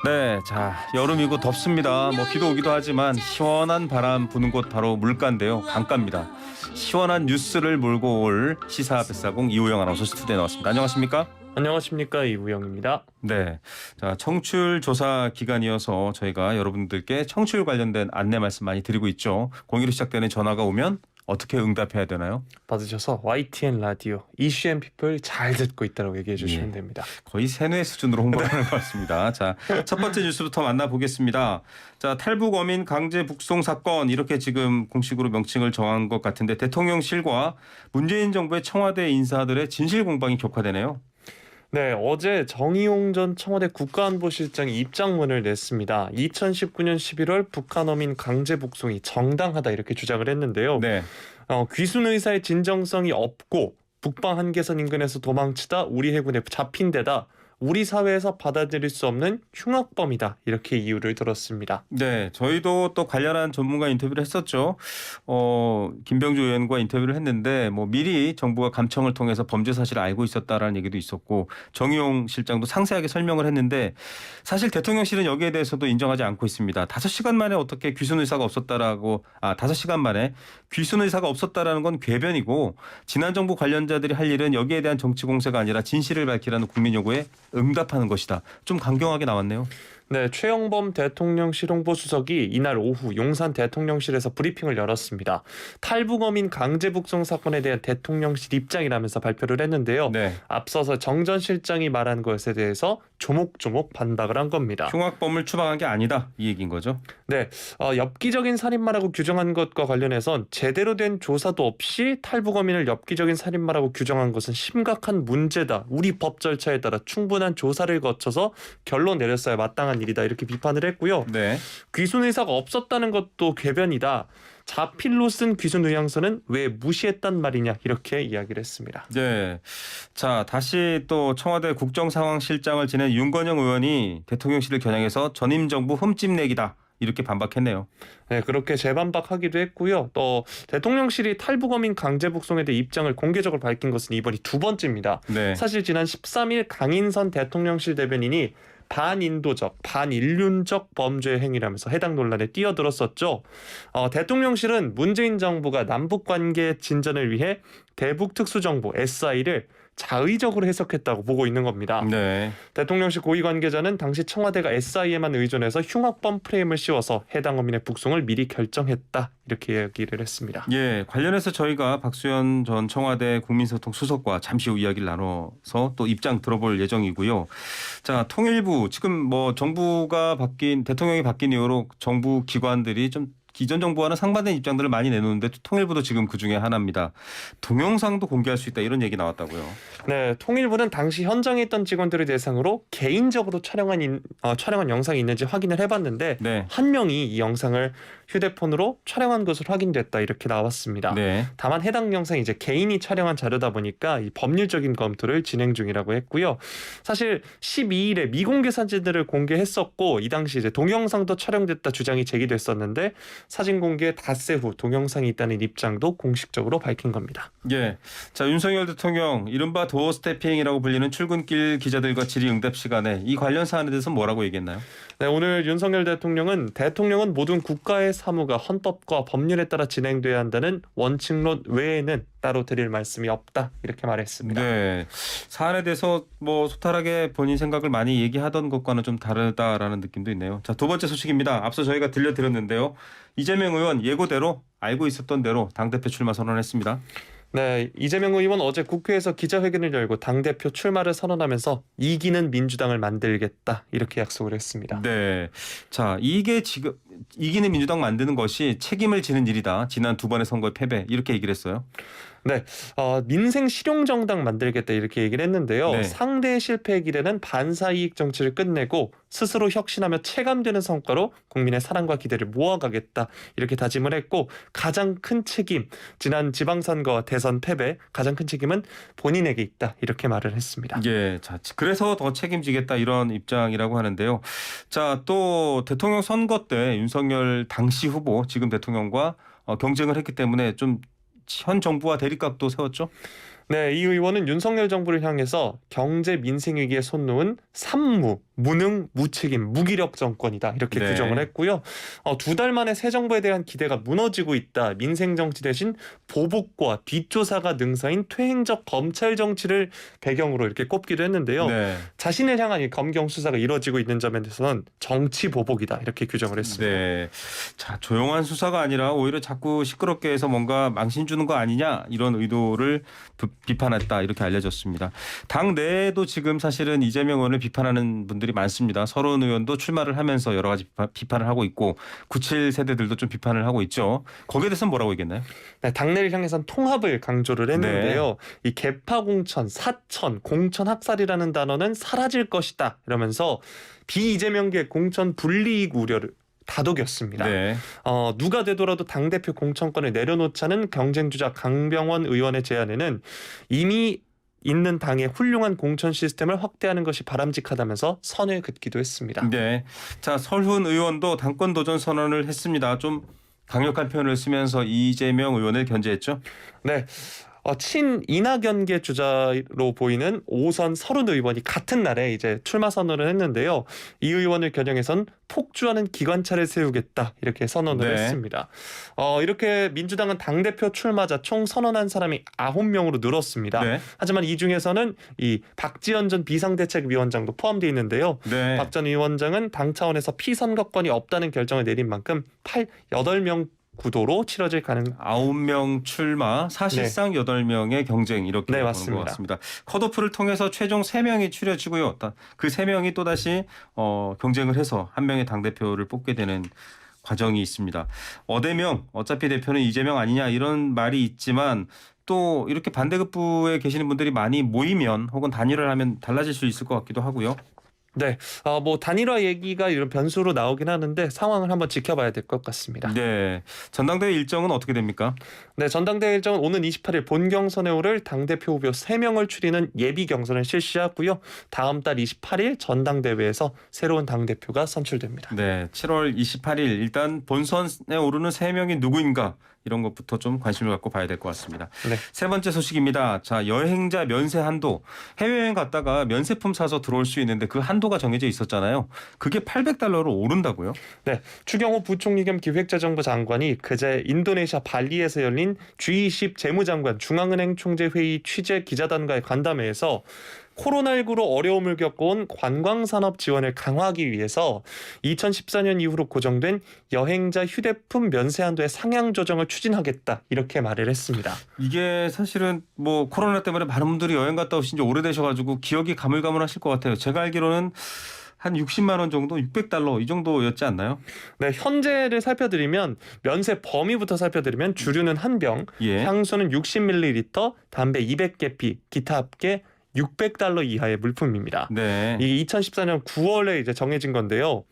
네, 자, 여름이고 덥습니다. 뭐 비도 오기도 하지만 시원한 바람 부는 곳 바로 물가인데요. 강가입니다. 시원한 뉴스를 몰고 올 시사 뱃사공 이우영 아나운서 스튜디오에 나왔습니다. 안녕하십니까? 안녕하십니까, 이우영입니다. 네, 자, 청취율 조사 기간이어서 저희가 여러분들께 청취율 관련된 안내 말씀 많이 드리고 있죠. 02로 시작되는 전화가 오면 어떻게 응답해야 되나요? 받으셔서 YTN 라디오 이슈 앤 피플 잘 듣고 있다고 얘기해 주시면 예. 됩니다. 거의 세뇌 수준으로 홍보하는 것 같습니다. 자, 첫 번째 뉴스부터 만나보겠습니다. 자, 탈북 어민 강제 북송 사건 이렇게 지금 공식으로 명칭을 정한 것 같은데 대통령실과 문재인 정부의 청와대 인사들의 진실 공방이 격화되네요. 네, 어제 정의용 전 청와대 국가안보실장이 입장문을 냈습니다. 2019년 11월 북한 어민 강제 북송이 정당하다 이렇게 주장을 했는데요. 네. 귀순 의사의 진정성이 없고 북방 한계선 인근에서 도망치다 우리 해군에 잡힌 데다 우리 사회에서 받아들일 수 없는 흉악범이다 이렇게 이유를 들었습니다. 네, 저희도 또 관련한 전문가 인터뷰를 했었죠. 김병주 의원과 인터뷰를 했는데 뭐 미리 정부가 감청을 통해서 범죄 사실을 알고 있었다라는 얘기도 있었고 정의용 실장도 상세하게 설명을 했는데 사실 대통령실은 여기에 대해서도 인정하지 않고 있습니다. 5시간 만에 어떻게 귀순 의사가 없었다라고 5시간 만에 귀순 의사가 없었다라는 건 궤변이고 지난 정부 관련자들이 할 일은 여기에 대한 정치 공세가 아니라 진실을 밝히라는 국민 요구에 응답하는 것이다. 좀 강경하게 나왔네요. 네, 최영범 대통령실 홍보수석이 이날 오후 용산 대통령실에서 브리핑을 열었습니다. 탈북 어민 강제 북송 사건에 대한 대통령실 입장이라면서 발표를 했는데요. 네. 앞서서 정 전 실장이 말한 것에 대해서 조목조목 반박을 한 겁니다. 흉악범을 추방한 게 아니다 이 얘기인 거죠. 네, 엽기적인 살인마라고 규정한 것과 관련해선 제대로 된 조사도 없이 탈북 어민을 엽기적인 살인마라고 규정한 것은 심각한 문제다. 우리 법 절차에 따라 충분한 조사를 거쳐서 결론 내렸어야 마땅한 일이다 이렇게 비판을 했고요. 네. 귀순 의사가 없었다는 것도 궤변이다. 자필로 쓴 귀순 의향서는 왜 무시했단 말이냐 이렇게 이야기를 했습니다. 네. 자, 다시 또 청와대 국정상황실장을 지낸 윤건영 의원이 대통령실을 겨냥해서 전임 정부 흠집내기다. 이렇게 반박했네요. 네, 그렇게 재반박하기도 했고요. 또 대통령실이 탈북 어민 강제 북송에 대해 입장을 공개적으로 밝힌 것은 이번이 두 번째입니다. 네. 사실 지난 13일 강인선 대통령실 대변인이 반인도적, 반인륜적 범죄 행위라면서 해당 논란에 뛰어들었었죠. 대통령실은 문재인 정부가 남북관계 진전을 위해 대북특수정부 SI를 자의적으로 해석했다고 보고 있는 겁니다. 네. 대통령실 고위 관계자는 당시 청와대가 SI에만 의존해서 흉악범 프레임을 씌워서 해당 어민의 북송을 미리 결정했다 이렇게 얘기를 했습니다. 예, 관련해서 저희가 박수현 전 청와대 국민소통 수석과 잠시 후 이야기를 나눠서 또 입장 들어볼 예정이고요. 자, 통일부 지금 뭐 정부가 바뀐 대통령이 바뀐 이후로 정부 기관들이 좀 기존 정부와는 상반된 입장들을 많이 내놓는데 통일부도 지금 그중에 하나입니다. 동영상도 공개할 수 있다 이런 얘기 나왔다고요. 네, 통일부는 당시 현장에 있던 직원들을 대상으로 개인적으로 촬영한 영상이 있는지 확인을 해봤는데 네. 한 명이 이 영상을 휴대폰으로 촬영한 것으로 확인됐다 이렇게 나왔습니다. 네. 다만 해당 영상이 이제 개인이 촬영한 자료다 보니까 이 법률적인 검토를 진행 중이라고 했고요. 사실 12일에 미공개 사진들을 공개했었고 이 당시 이제 동영상도 촬영됐다 주장이 제기됐었는데 사진 공개 닷새 후 동영상이 있다는 입장도 공식적으로 밝힌 겁니다. 예. 자, 윤석열 대통령 이른바 도어 스태핑이라고 불리는 출근길 기자들과 질의응답 시간에 이 관련 사안에 대해서 뭐라고 얘기했나요? 네, 오늘 윤석열 대통령은 모든 국가의 사무가 헌법과 법률에 따라 진행돼야 한다는 원칙론 외에는 따로 드릴 말씀이 없다 이렇게 말했습니다. 네. 사안에 대해서 뭐 소탈하게 본인 생각을 많이 얘기하던 것과는 좀 다르다라는 느낌도 있네요. 자, 두 번째 소식입니다. 앞서 저희가 들려드렸는데요. 이재명 의원 예고대로 알고 있었던 대로 당대표 출마 선언했습니다. 네, 이재명 의원 어제 국회에서 기자회견을 열고 당대표 출마를 선언하면서 이기는 민주당을 만들겠다 이렇게 약속을 했습니다. 네. 자, 이게 지금 이기는 민주당 만드는 것이 책임을 지는 일이다. 지난 두 번의 선거의 패배 이렇게 얘기를 했어요. 네, 민생 실용정당 만들겠다 이렇게 얘기를 했는데요. 네. 상대의 실패에 기대는 반사이익 정치를 끝내고 스스로 혁신하며 체감되는 성과로 국민의 사랑과 기대를 모아가겠다 이렇게 다짐을 했고 가장 큰 책임, 지난 지방선거 대선 패배 가장 큰 책임은 본인에게 있다 이렇게 말을 했습니다. 예, 자, 그래서 더 책임지겠다 이런 입장이라고 하는데요. 자, 또 대통령 선거 때 윤석열 당시 후보 지금 대통령과 경쟁을 했기 때문에 좀 현 정부와 대립각도 세웠죠? 네, 이 의원은 윤석열 정부를 향해서 경제 민생 위기에 손 놓은 산무, 무능, 무책임, 무기력 정권이다 이렇게 네. 규정을 했고요. 2달 만에 새 정부에 대한 기대가 무너지고 있다. 민생 정치 대신 보복과 뒷조사가 능사인 퇴행적 검찰 정치를 배경으로 이렇게 꼽기도 했는데요. 네. 자신을 향한 이 검경 수사가 이뤄지고 있는 점에 대해서는 정치 보복이다 이렇게 규정을 했습니다. 네. 자, 조용한 수사가 아니라 오히려 자꾸 시끄럽게 해서 뭔가 망신 주는 거 아니냐 이런 의도를 비판했다 이렇게 알려졌습니다. 당 내에도 지금 사실은 이재명 의원을 비판하는 분들이 많습니다. 서른 의원도 출마를 하면서 여러 가지 비판을 하고 있고 97 세대들도 좀 비판을 하고 있죠. 거기에 대해서는 뭐라고 얘기했나요? 네, 당내를 향해선 통합을 강조를 했는데요. 이 개파 공천, 사천, 공천 학살이라는 단어는 사라질 것이다 이러면서 비이재명계 공천 불이익 우려를 다독였습니다. 네. 누가 되더라도 당대표 공천권을 내려놓자는 경쟁주자 강병원 의원의 제안에는 이미 있는 당의 훌륭한 공천 시스템을 확대하는 것이 바람직하다면서 선을 긋기도 했습니다. 네. 자, 설훈 의원도 당권 도전 선언을 했습니다. 좀 강력한 표현을 쓰면서 이재명 의원을 견제했죠. 네. 친 이낙연계 주자로 보이는 5선 설훈 의원이 같은 날에 이제 출마 선언을 했는데요. 이 의원을 겨냥해선 폭주하는 기관차를 세우겠다 이렇게 선언을 네. 했습니다. 이렇게 민주당은 당대표 출마자 총 선언한 사람이 9명으로 늘었습니다. 네. 하지만 이 중에서는 이 박지원 전 비상대책위원장도 포함되어 있는데요. 네. 박 전 위원장은 당 차원에서 피선거권이 없다는 결정을 내린 만큼 8명 구도로 치러질 가능. 9명 출마, 사실상 8명의 경쟁 이렇게 네, 보는 맞습니다. 것 같습니다. 컷오프를 통해서 최종 3명이 추려지고요. 그 3명이 또다시 경쟁을 해서 한 명의 당대표를 뽑게 되는 과정이 있습니다. 어대명, 어차피 대표는 이재명 아니냐 이런 말이 있지만 또 이렇게 반대급부에 계시는 분들이 많이 모이면 혹은 단일화를 하면 달라질 수 있을 것 같기도 하고요. 네, 뭐 단일화 얘기가 이런 변수로 나오긴 하는데 상황을 한번 지켜봐야 될 것 같습니다. 네, 전당대회 일정은 어떻게 됩니까? 네, 전당대회 일정은 오는 28일 본경선에 오를 당대표 후보 3명을 추리는 예비 경선을 실시하고요. 다음 달 28일 전당대회에서 새로운 당대표가 선출됩니다. 네, 7월 28일 일단 본선에 오르는 3명이 누구인가 이런 것부터 좀 관심을 갖고 봐야 될 것 같습니다. 네. 세 번째 소식입니다. 자, 여행자 면세 한도. 해외여행 갔다가 면세품 사서 들어올 수 있는데 그 한도가 정해져 있었잖아요. 그게 $800로 오른다고요? 네, 추경호 부총리 겸 기획재정부 장관이 그제 인도네시아 발리에서 열린 G20 재무장관 중앙은행 총재 회의 취재 기자단과의 간담회에서 코로나19로 어려움을 겪어온 관광산업 지원을 강화하기 위해서 2014년 이후로 고정된 여행자 휴대폰 면세 한도의 상향 조정을 추진하겠다 이렇게 말을 했습니다. 이게 사실은 뭐 코로나 때문에 많은 분들이 여행 갔다 오신 지 오래되셔가지고 기억이 가물가물하실 것 같아요. 제가 알기로는 한 60만 원 정도, $600 이 정도였지 않나요? 네, 현재를 살펴드리면 면세 범위부터 살펴드리면 주류는 한 병, 예. 향수는 60ml, 담배 200개피, 기타 합계 $600 이하의 물품입니다. 네. 이게 2014년 9월에 이제 정해진 건데요.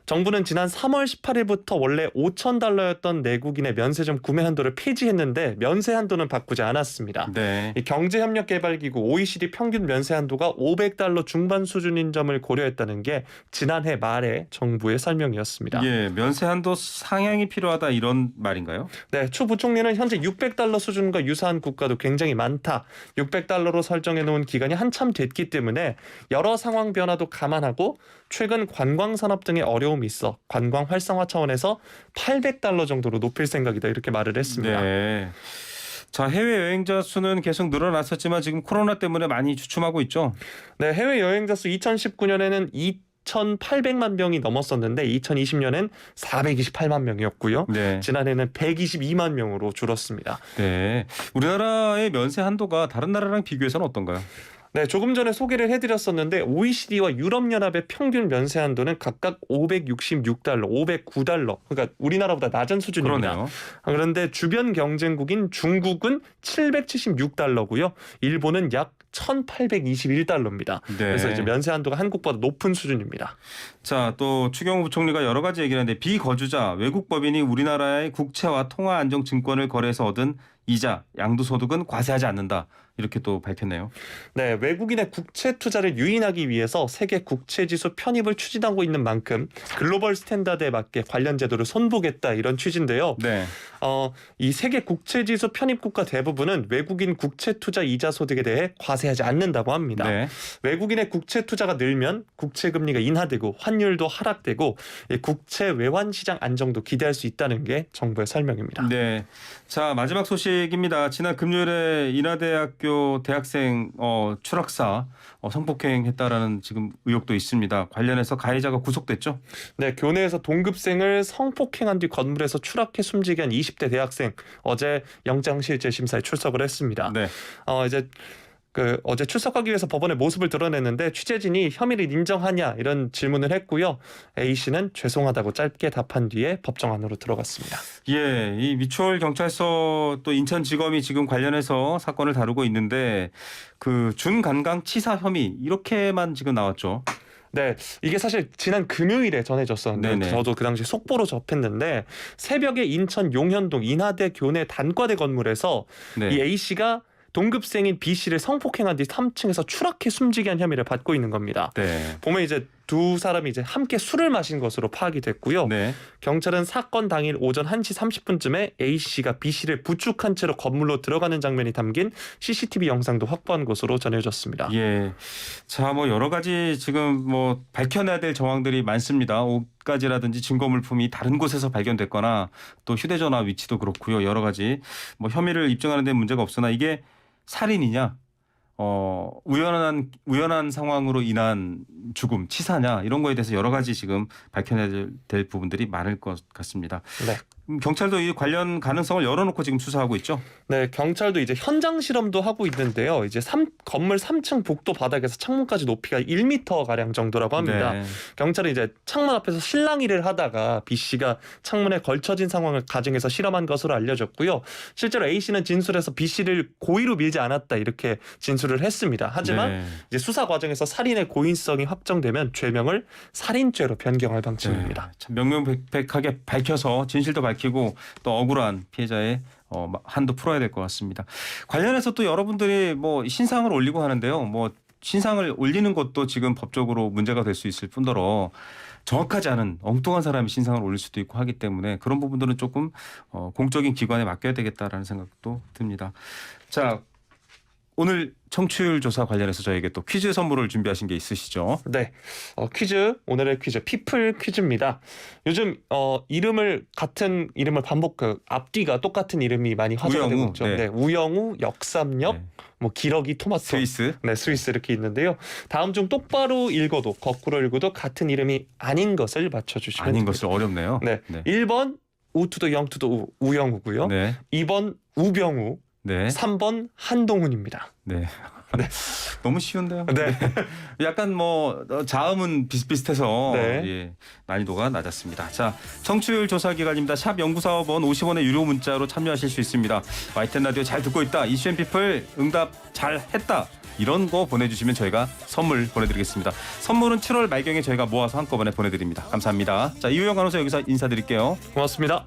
정부는 지난 3월 18일부터 원래 $5,000였던 내국인의 면세점 구매 한도를 폐지했는데 면세 한도는 바꾸지 않았습니다. 네. 이 경제협력개발기구 OECD 평균 면세 한도가 $500 중반 수준인 점을 고려했다는 게 지난해 말의 정부의 설명이었습니다. 예, 면세 한도 상향이 필요하다 이런 말인가요? 네, 추 부총리는 현재 $600 수준과 유사한 국가도 굉장히 많다. $600로 설정해 놓은 기간이 한참 됐기 때문에 여러 상황 변화도 감안하고 최근 관광산업 등의 어려움이 있어 관광 활성화 차원에서 $800 정도로 높일 생각이다 이렇게 말을 했습니다. 네. 자, 해외 여행자 수는 계속 늘어났었지만 지금 코로나 때문에 많이 주춤하고 있죠. 네, 해외 여행자 수 2019년에는 2,800만 명이 넘었었는데 2020년엔 428만 명이었고요. 네. 지난해는 122만 명으로 줄었습니다. 네. 우리나라의 면세 한도가 다른 나라랑 비교해서는 어떤가요? 네, 조금 전에 소개를 해드렸었는데 OECD와 유럽연합의 평균 면세 한도는 각각 $566, $509. 그러니까 우리나라보다 낮은 수준입니다. 그러네요. 그런데 주변 경쟁국인 중국은 $776고요. 일본은 약 $1,821입니다. 네. 그래서 이제 면세 한도가 한국보다 높은 수준입니다. 자, 또 추경호 부총리가 여러 가지 얘기를 하는데 비거주자 외국 법인이 우리나라의 국채와 통화 안정 증권을 거래해서 얻은 이자, 양도소득은 과세하지 않는다. 이렇게 또 밝혔네요. 네, 외국인의 국채 투자를 유인하기 위해서 세계 국채지수 편입을 추진하고 있는 만큼 글로벌 스탠다드에 맞게 관련 제도를 손보겠다 이런 취지인데요. 네. 이 세계 국채지수 편입 국가 대부분은 외국인 국채 투자 이자 소득에 대해 과세하지 않는다고 합니다. 네. 외국인의 국채 투자가 늘면 국채 금리가 인하되고 환율도 하락되고 이 국채 외환 시장 안정도 기대할 수 있다는 게 정부의 설명입니다. 네. 자, 마지막 소식입니다. 지난 금요일에 인하대학교 대학생 추락사 성폭행했다라는 지금 의혹도 있습니다. 관련해서 가해자가 구속됐죠? 네, 교내에서 동급생을 성폭행한 뒤 건물에서 추락해 숨지게 한 20대 대학생 어제 영장실질 심사에 출석을 했습니다. 네. 이제 어제 출석하기 위해서 법원에 모습을 드러냈는데 취재진이 혐의를 인정하냐 이런 질문을 했고요. A 씨는 죄송하다고 짧게 답한 뒤에 법정 안으로 들어갔습니다. 예, 이 미추홀 경찰서 또 인천지검이 지금 관련해서 사건을 다루고 있는데 그 준간강 치사 혐의 이렇게만 지금 나왔죠. 네, 이게 사실 지난 금요일에 전해졌었는데 네네. 저도 그 당시 속보로 접했는데 새벽에 인천 용현동 인하대 교내 단과대 건물에서 네. 이 A 씨가 동급생인 B 씨를 성폭행한 뒤 3층에서 추락해 숨지게 한 혐의를 받고 있는 겁니다. 네. 보면 이제 두 사람이 이제 함께 술을 마신 것으로 파악이 됐고요. 네. 경찰은 사건 당일 오전 1시 30분쯤에 A 씨가 B 씨를 부축한 채로 건물로 들어가는 장면이 담긴 CCTV 영상도 확보한 것으로 전해졌습니다. 예. 자, 뭐 여러 가지 지금 뭐 밝혀내야 될 정황들이 많습니다. 옷가지라든지 증거 물품이 다른 곳에서 발견됐거나 또 휴대전화 위치도 그렇고요. 여러 가지 뭐 혐의를 입증하는 데 문제가 없으나 이게 살인이냐? 우연한 상황으로 인한 죽음, 치사냐 이런 거에 대해서 여러 가지 지금 밝혀내야 될 부분들이 많을 것 같습니다. 네. 경찰도 이 관련 가능성을 열어놓고 지금 수사하고 있죠. 네, 경찰도 이제 현장 실험도 하고 있는데요. 이제 건물 3층 복도 바닥에서 창문까지 높이가 1m 가량 정도라고 합니다. 네. 경찰은 이제 창문 앞에서 실랑이를 하다가 B 씨가 창문에 걸쳐진 상황을 가정해서 실험한 것으로 알려졌고요. 실제로 A 씨는 진술에서 B 씨를 고의로 밀지 않았다 이렇게 진술을 했습니다. 하지만 네. 이제 수사 과정에서 살인의 고의성이 확정되면 죄명을 살인죄로 변경할 방침입니다. 네, 참 명명백백하게 밝혀서 진실도 밝히고 또 억울한 피해자의 한도 풀어야 될 것 같습니다. 관련해서 또 여러분들이 뭐 신상을 올리고 하는데요. 뭐 신상을 올리는 것도 지금 법적으로 문제가 될 수 있을 뿐더러 정확하지 않은 엉뚱한 사람이 신상을 올릴 수도 있고 하기 때문에 그런 부분들은 조금 공적인 기관에 맡겨야 되겠다라는 생각도 듭니다. 자, 오늘 청취율 조사 관련해서 저에게 또 퀴즈 선물을 준비하신 게 있으시죠? 네, 퀴즈 오늘의 퀴즈 피플 퀴즈입니다. 요즘 같은 이름을 반복 앞뒤가 똑같은 이름이 많이 화제가 되고 우영우, 있죠. 네. 네, 우영우, 역삼역, 네. 뭐 기러기, 토마토, 스위스. 네, 스위스 이렇게 있는데요. 다음 중 똑바로 읽어도 거꾸로 읽어도 같은 이름이 아닌 것을 맞춰주시면 아닌 됩니다. 것을 어렵네요. 네, 네. 1번 우투도 영투도 우영우고요. 네. 2번 우병우, 네. 3번 한동훈입니다. 네. 너무 쉬운데요. 네. 약간 뭐 자음은 비슷비슷해서 네. 예, 난이도가 낮았습니다. 자, 청취율 조사 기간입니다. 샵 0945번 50원의 유료 문자로 참여하실 수 있습니다. YTN 라디오 잘 듣고 있다. 이슈앤피플 응답 잘 했다. 이런 거 보내주시면 저희가 선물 보내드리겠습니다. 선물은 7월 말경에 저희가 모아서 한꺼번에 보내드립니다. 감사합니다. 자, 이우영 아나운서 여기서 인사드릴게요. 고맙습니다.